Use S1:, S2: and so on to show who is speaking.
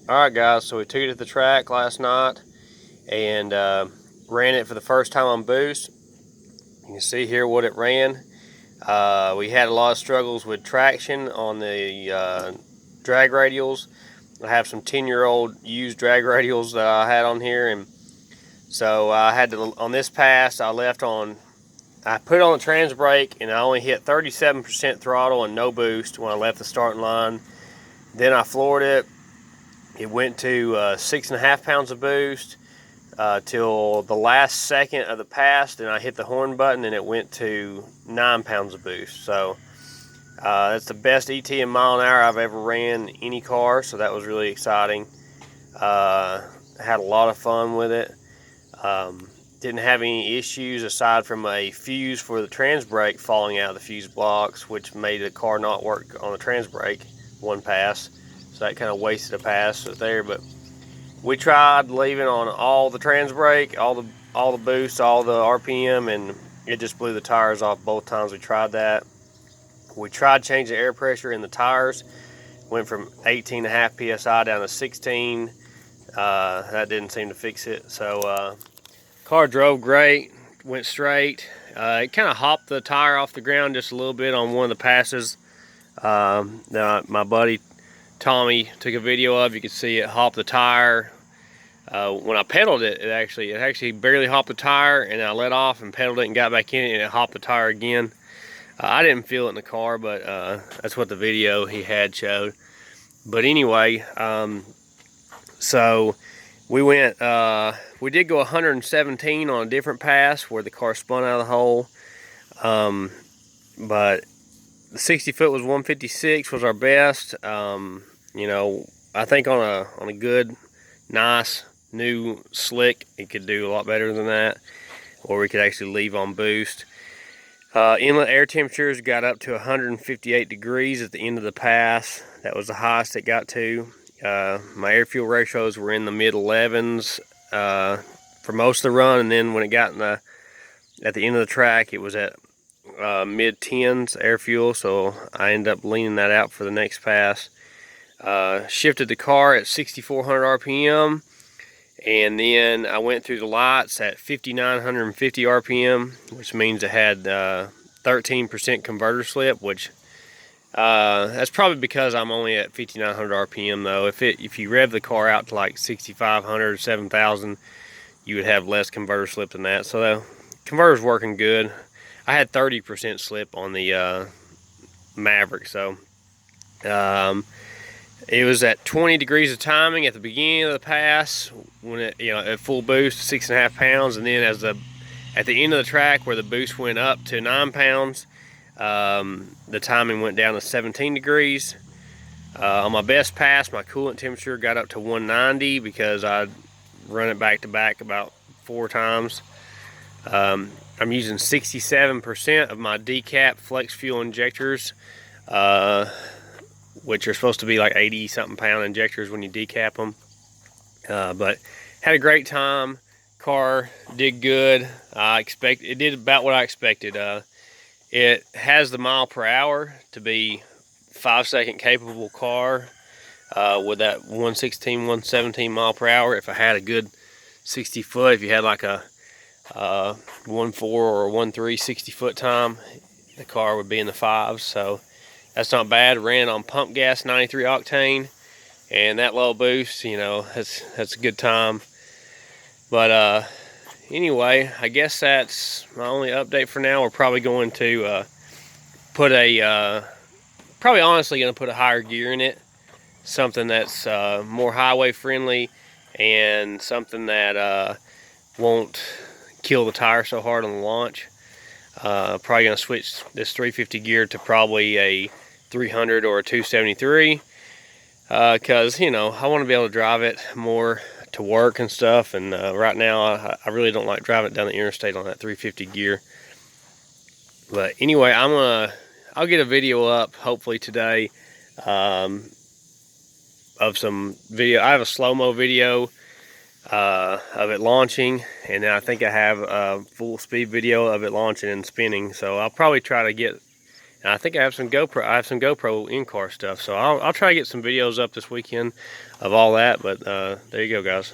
S1: Alright guys, so we took it to the track last night and ran it for the first time on boost. You can see here what it ran. We had a lot of struggles with traction on the drag radials. I have some 10-year-old used drag radials that I had on here, and so I had to, on this pass, I put it on the trans brake and I only hit 37% throttle and no boost when I left the starting line. Then I floored it. It went to 6.5 pounds of boost till the last second of the pass. Then I hit the horn button and it went to 9 pounds of boost. So that's the best ET in mile an hour I've ever ran any car. So that was really exciting. Had a lot of fun with it. Didn't have any issues aside from a fuse for the trans brake falling out of the fuse blocks, which made the car not work on the trans brake one pass. So that kind of wasted a pass there, but we tried leaving on all the trans brake, all the boost, all the RPM, and it just blew the tires off both times we tried that. We tried changing the air pressure in the tires, went from 18.5 psi down to 16. That didn't seem to fix it. So car drove great, went straight. It kind of hopped the tire off the ground just a little bit on one of the passes. My buddy Tommy took a video of. You can see it hop the tire. When I pedaled it, it actually barely hopped the tire, and I let off and pedaled it and got back in it, and it hopped the tire again. I didn't feel it in the car, but that's what the video he had showed. But anyway, so we did go 117 on a different pass where the car spun out of the hole. But the 60 foot was 156 was our best. You know, I think on a good, nice, new slick, it could do a lot better than that. Or we could actually leave on boost. Inlet air temperatures got up to 158 degrees at the end of the pass. That was the highest it got to. My air fuel ratios were in the mid 11s for most of the run, and then when it got at the end of the track, it was at mid 10s air fuel, so I ended up leaning that out for the next pass. Shifted the car at 6,400 RPM, and then I went through the lights at 5,950 RPM, which means it had 13% converter slip, which that's probably because I'm only at 5,900 RPM though. If you rev the car out to like 6,500, 7,000, you would have less converter slip than that. So the converter's working good. I had 30% slip on the Maverick, so it was at 20 degrees of timing at the beginning of the pass when it, at full boost, 6.5 pounds, and then at the end of the track where the boost went up to 9 pounds, the timing went down to 17 degrees. On my best pass, my coolant temperature got up to 190 because I'd run it back to back about 4 times. I'm using 67% of my decap flex fuel injectors, which are supposed to be like 80 something pound injectors when you decap them. But had a great time. Car did good. It did about what I expected. It has the mile per hour to be 5-second capable car with that 116, 117 mile per hour. If I had a good 60 foot, if you had like a 1.4 or 1.3 60 foot time, the car would be in the 5s. So that's not bad. Ran on pump gas 93 octane, and that low boost, that's a good time. But anyway, I guess that's my only update for now. We're probably going to honestly going to put a higher gear in it, something that's more highway friendly and something that won't kill the tire so hard on the launch. Probably going to switch this 350 gear to probably a 300 or a 273 because I want to be able to drive it more to work and stuff, and right now I really don't like driving it down the interstate on that 350 gear. But anyway, I'll get a video up hopefully today of some video. I have a slow-mo video of it launching, and then I think I have a full speed video of it launching and spinning. So I'll probably try to get And I think I have some GoPro in-car stuff. So I'll try to get some videos up this weekend of all that. But there you go, guys.